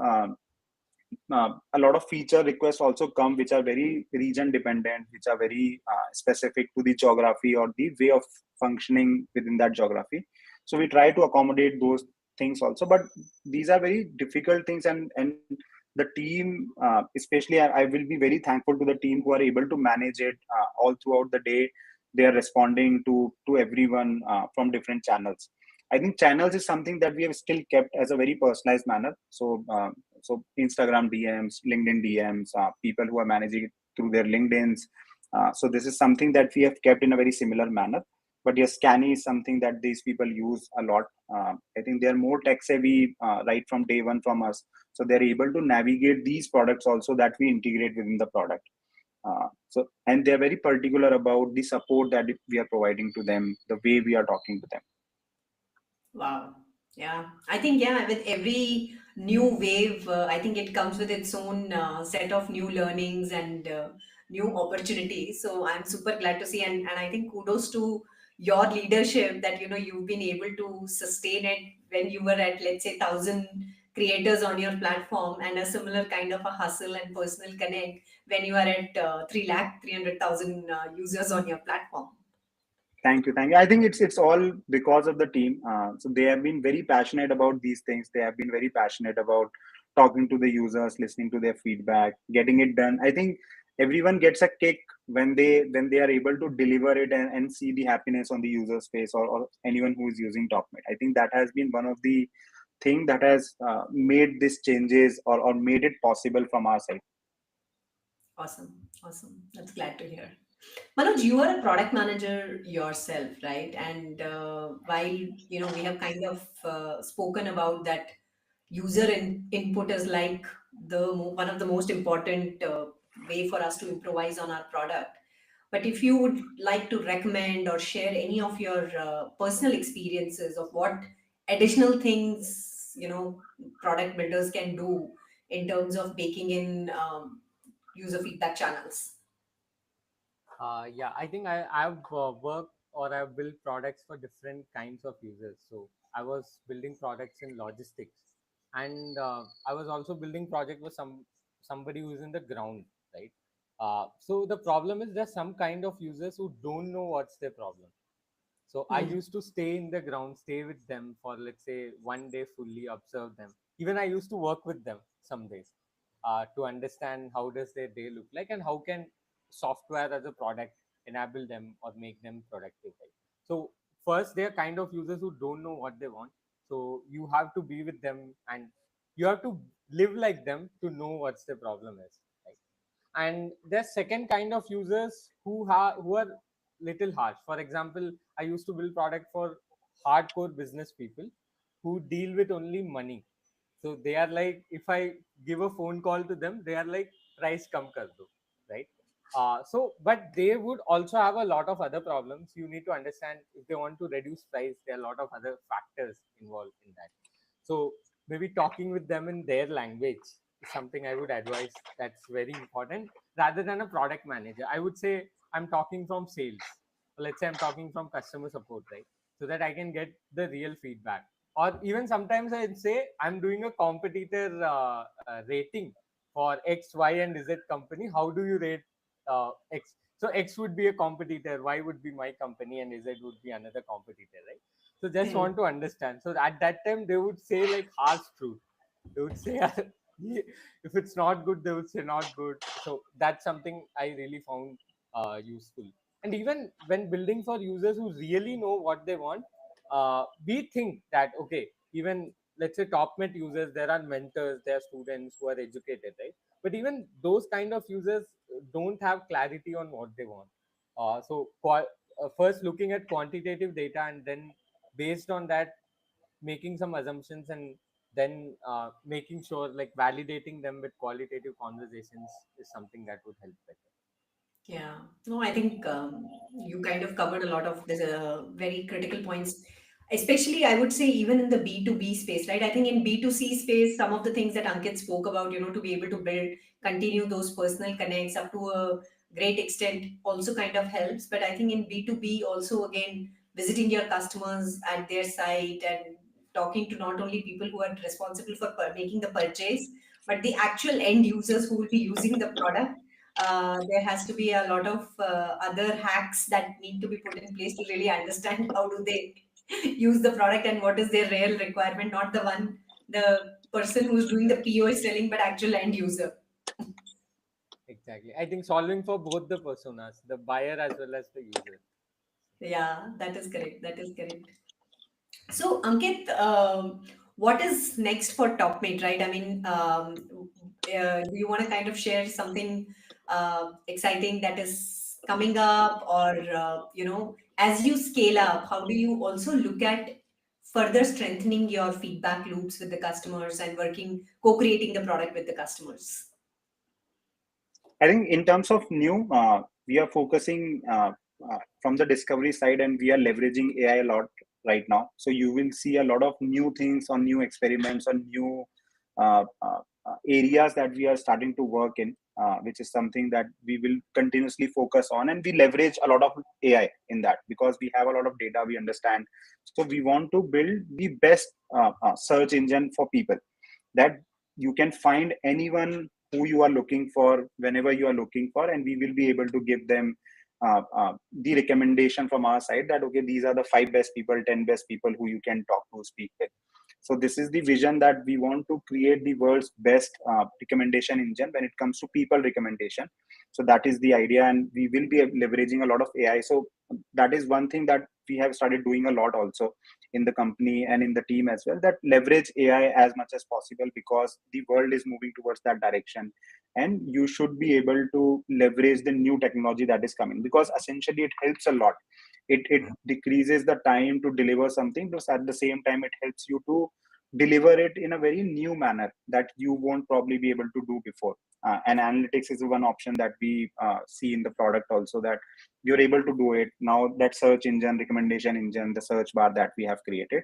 a lot of feature requests also come, which are very region dependent, which are very specific to the geography or the way of functioning within that geography. So we try to accommodate those things also, but these are very difficult things, and the team, especially I will be very thankful to the team who are able to manage it all throughout the day. They are responding to everyone from different channels. I think channels is something that we have still kept as a very personalized manner. So Instagram DMs, LinkedIn DMs, people who are managing it through their LinkedIn's. So this is something that we have kept in a very similar manner. But yes, Scanny is something that these people use a lot. I think they are more tech savvy right from day one from us. So they're able to navigate these products also that we integrate within the product. And they're very particular about the support that we are providing to them, the way we are talking to them. Wow. Yeah. I think, yeah, with every new wave, I think it comes with its own set of new learnings and new opportunities. So I'm super glad to see. And I think kudos to your leadership that, you've been able to sustain it when you were at, let's say, 1,000 creators on your platform, and a similar kind of a hustle and personal connect when you are at 3 lakh, 300,000 users on your platform. Thank you, thank you. I think it's all because of the team. So they have been very passionate about these things. They have been very passionate about talking to the users, listening to their feedback, getting it done. I think everyone gets a kick when they are able to deliver it and see the happiness on the user's face, or anyone who is using Topmate. I think that has been one of the thing that has made these changes, or made it possible from our side. Awesome. Awesome. That's glad to hear. Manoj, you are a product manager yourself, right? And while we have kind of spoken about that input is like one of the most important way for us to improvise on our product. But if you would like to recommend or share any of your personal experiences of what additional things product builders can do in terms of baking in user feedback channels. Yeah, I think I've worked or I've built products for different kinds of users. So I was building products in logistics, and I was also building project for somebody who's in the ground, right? So the problem is there's some kind of users who don't know what's their problem. So I Hmm. used to stay in the ground, stay with them for, let's say, one day fully, observe them. Even I used to work with them some days to understand how does their day look like, and how can software as a product enable them or make them productive. Right? So first, they are kind of users who don't know what they want. So you have to be with them, and you have to live like them to know what's the problem is. Right? And there's second kind of users who are little harsh. For example, I used to build product for hardcore business people who deal with only money. So they are like, if I give a phone call to them, they are like, price come kar do, right? But they would also have a lot of other problems. You need to understand, if they want to reduce price, there are a lot of other factors involved in that. So maybe talking with them in their language is something I would advise. That's very important rather than a product manager. I would say I'm talking from sales. Let's say I'm talking from customer support, right? So that I can get the real feedback. Or even sometimes I'd say I'm doing a competitor rating for X, Y, and Z company. How do you rate X? So X would be a competitor, Y would be my company, and Z would be another competitor, right? So just Hmm. want to understand. So at that time they would say like harsh truth. They would say if it's not good, they would say not good. So that's something I really found useful. And even when building for users who really know what they want, we think that okay, even let's say Topmate users, there are mentors, there are students who are educated, right? But even those kind of users don't have clarity on what they want. First looking at quantitative data and then based on that making some assumptions and then making sure like validating them with qualitative conversations is something that would help better. Yeah, no, I think you kind of covered a lot of this very critical points, especially I would say even in the B2B space, right? I think in B2C space, some of the things that Ankit spoke about, to be able to build, continue those personal connects up to a great extent also kind of helps. But I think in B2B also, again, visiting your customers at their site and talking to not only people who are responsible for making the purchase, but the actual end users who will be using the product. There has to be a lot of other hacks that need to be put in place to really understand how do they use the product and what is their real requirement, not the person who's doing the PO is selling, but actual end user. Exactly, I think solving for both the personas, the buyer as well as the user. Yeah, that is correct. That is correct. So, Ankit, what is next for Topmate, right? I mean, do you want to kind of share something exciting that is coming up, or as you scale up, how do you also look at further strengthening your feedback loops with the customers and co-creating the product with the customers? I think in terms of new, we are focusing from the discovery side, and we are leveraging AI a lot right now. So you will see a lot of new things, on new experiments, on new areas that we are starting to work in, which is something that we will continuously focus on, and we leverage a lot of AI in that because we have a lot of data we understand. So we want to build the best search engine for people, that you can find anyone who you are looking for whenever you are looking for, and we will be able to give them the recommendation from our side that okay, these are the 5 best people, 10 best people who you can talk to, speak with. So this is the vision, that we want to create the world's best recommendation engine when it comes to people recommendation. So that is the idea, and we will be leveraging a lot of AI. So that is one thing that we have started doing a lot also in the company and in the team as well, that leverage AI as much as possible, because the world is moving towards that direction, and you should be able to leverage the new technology that is coming, because essentially it helps a lot. It decreases the time to deliver something, but at the same time it helps you to deliver it in a very new manner that you won't probably be able to do before. And analytics is one option that we see in the product also, that you're able to do it now. That search engine, recommendation engine, the search bar that we have created,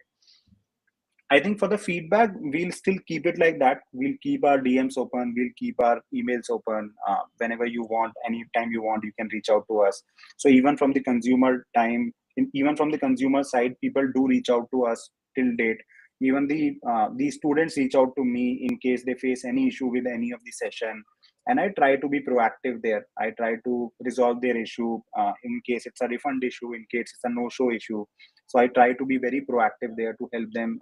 I think for the feedback, we'll still keep it like that. We'll keep our DMs open. We'll keep our emails open. Whenever you want, anytime you want, you can reach out to us. So even from the consumer time, even from the consumer side, people do reach out to us till date. Even the students reach out to me in case they face any issue with any of the session, and I try to be proactive there. I try to resolve their issue in case it's a refund issue, in case it's a no-show issue. So I try to be very proactive there to help them.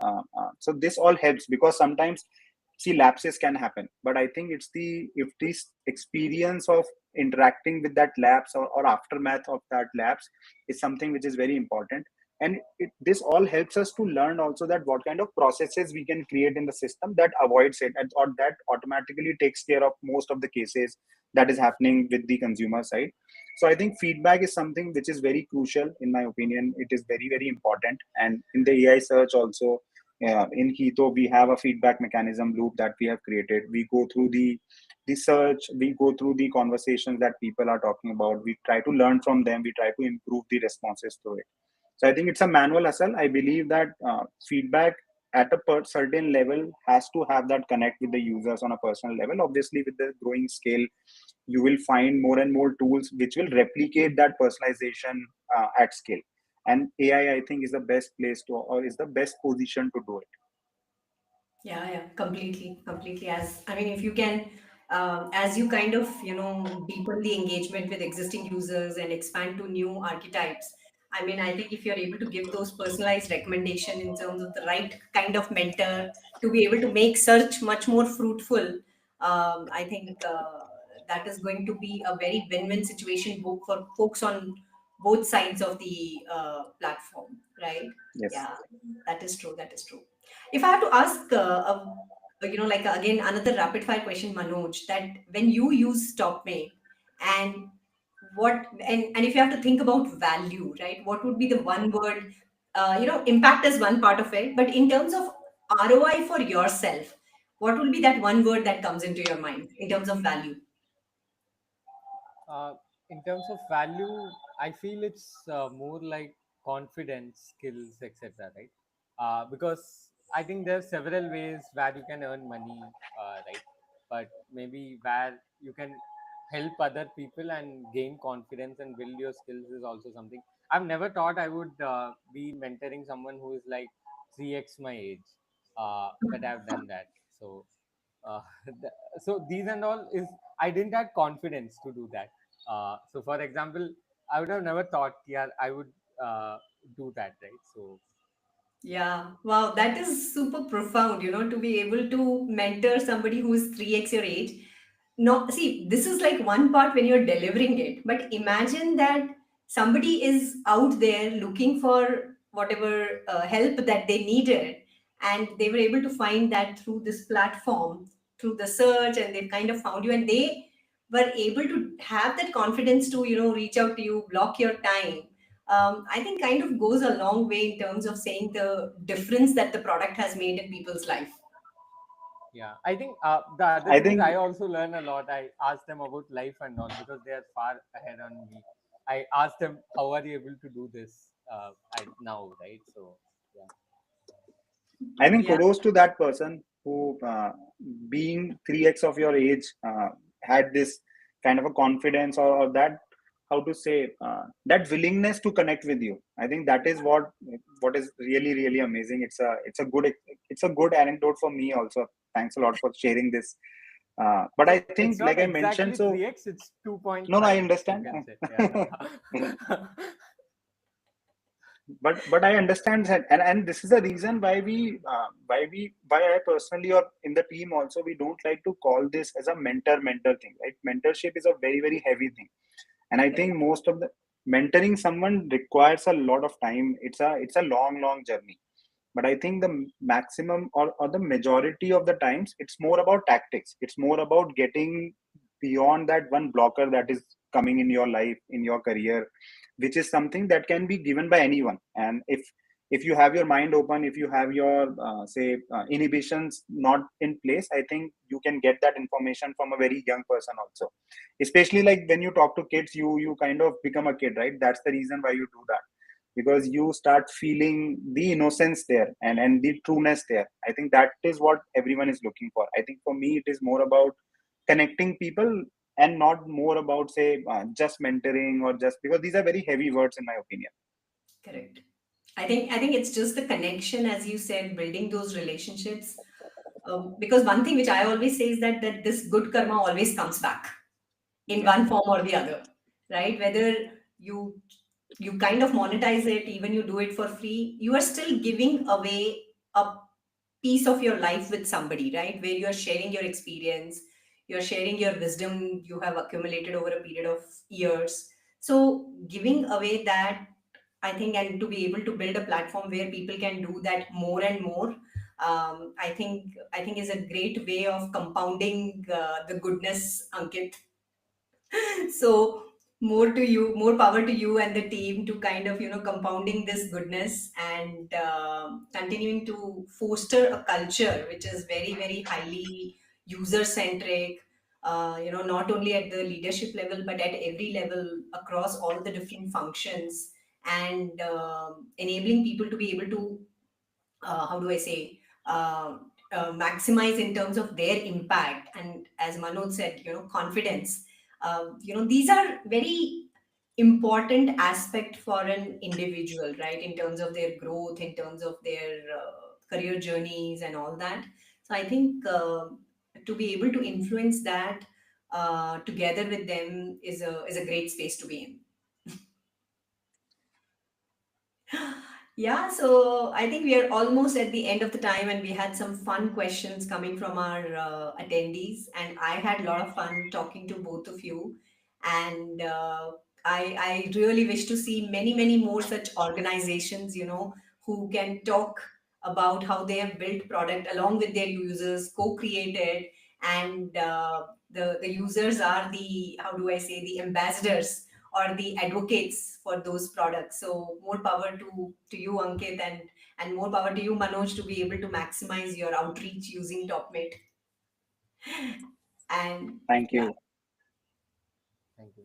So this all helps, because sometimes see lapses can happen, but I think it's the if this experience of interacting with that lapse, or aftermath of that lapse, is something which is very important. And this all helps us to learn also that what kind of processes we can create in the system that avoids it, or that automatically takes care of most of the cases that is happening with the consumer side. So I think feedback is something which is very crucial, in my opinion. It is very, very important. And in the AI search also, in Keto, we have a feedback mechanism loop that we have created. We go through the search, we go through the conversations that people are talking about. We try to learn from them. We try to improve the responses to it. So I think it's a manual hustle. I believe that feedback at a certain level has to have that connect with the users on a personal level. Obviously, with the growing scale, you will find more and more tools which will replicate that personalization at scale. And AI, I think, is the best place to, or is the best position to do it. Yeah, yeah, completely, completely. As I mean, if you can, as you kind of, deepen the engagement with existing users and expand to new archetypes. I mean, I think if you're able to give those personalized recommendation in terms of the right kind of mentor to be able to make search much more fruitful, I think that is going to be a very win-win situation both for folks on both sides of the platform, right? Yes. Yeah, that is true. That is true. If I have to ask, like again, another rapid fire question, Manoj, that when you use Topmate and and if you have to think about value, right, what would be the one word, impact is one part of it, but in terms of ROI for yourself, what will be that one word that comes into your mind in terms of value? uh, in terms of value, I feel it's more like confidence, skills, etc., right? Because I think there are several ways where you can earn money, right? But maybe where you can help other people and gain confidence and build your skills is also something. I've never thought I would be mentoring someone who is like 3x my age, but I've done that. So uh, so these and all is, I didn't have confidence to do that. So for example, I would have never thought, yeah, I would do that, right? So Yeah, wow, that is super profound, to be able to mentor somebody who is 3x your age. No, see, this is like one part when you're delivering it, but imagine that somebody is out there looking for whatever help that they needed, and they were able to find that through this platform, through the search, and they've kind of found you, and they were able to have that confidence to, reach out to you, block your time. I think kind of goes a long way in terms of saying the difference that the product has made in people's life. yeah, I think the other I thing is think I also learn a lot. I ask them about life and all because they are far ahead on me. I ask them, how are you able to do this now, right? So yeah. I think Yeah, kudos to that person who, being 3x of your age, had this kind of a confidence, or that, how to say, that willingness to connect with you. I think that is what is really really amazing. It's a good anecdote for me also. Thanks a lot for sharing this. But I think, It's like not I mentioned, exactly so 3x, it's no, no, I 2.5, you understand. can say. Yeah. But I understand that, and this is the reason why I personally, or in the team also, we don't like to call this as a mentor thing, right? Mentorship is a very very heavy thing, and I think correct. most of the mentoring someone requires a lot of time. It's a long journey. But I think the maximum, or the majority of the times, it's more about tactics. It's more about getting beyond that one blocker that is coming in your life, in your career, which is something that can be given by anyone. And if you have your mind open, if you have your say inhibitions not in place, I think you can get that information from a very young person also. Especially like when you talk to kids, you kind of become a kid, right? That's the reason why you do that, because you start feeling the innocence there, and the trueness there. I think that is what everyone is looking for. I think for me it is more about connecting people, and not more about, say, just mentoring, or just, because these are very heavy words in my opinion. Correct. I think it's just the connection, as you said, building those relationships. Because one thing which I always say is that this good karma always comes back in Yeah. one form or the other, right? Whether you you kind of monetize it, even you do it for free, you are still giving away a piece of your life with somebody, right? Where you're sharing your experience, you're sharing your wisdom you have accumulated over a period of years. So giving away that, I think, and to be able to build a platform where people can do that more and more, I think is a great way of compounding the goodness, Ankit. So more to you, more power to you and the team to kind of compounding this goodness and continuing to foster a culture which is very very highly user centric. Not only at the leadership level but at every level across all the different functions, and enabling people to be able to how do I say, uh, maximize in terms of their impact. And as Manoj said, confidence. These are very important aspect for an individual, right? In terms of their growth, in terms of their career journeys and all that. So I think to be able to influence that together with them is a great space to be in. Yeah, so I think we are almost at the end of the time, and we had some fun questions coming from our attendees, and I had a lot of fun talking to both of you. And I really wish to see many, many more such organizations, who can talk about how they have built product along with their users, co-created, and the users are the, how do I say, the ambassadors or the advocates for those products. So more power to you, Ankit, and more power to you, Manoj, to be able to maximize your outreach using Topmate. And Thank yeah, you. Thank you.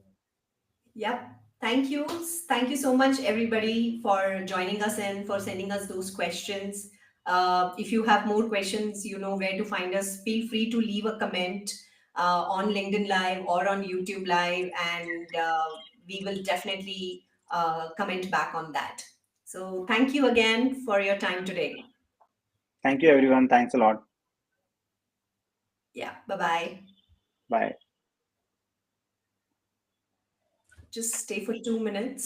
yep. Thank you. Thank you so much, everybody, for joining us and for sending us those questions. If you have more questions, you know where to find us. Feel free to leave a comment on LinkedIn Live or on YouTube Live, and we will definitely comment back on that. So, thank you again for your time today. Thank you, everyone. Thanks a lot. Yeah, bye bye. Bye. Just stay for 2 minutes.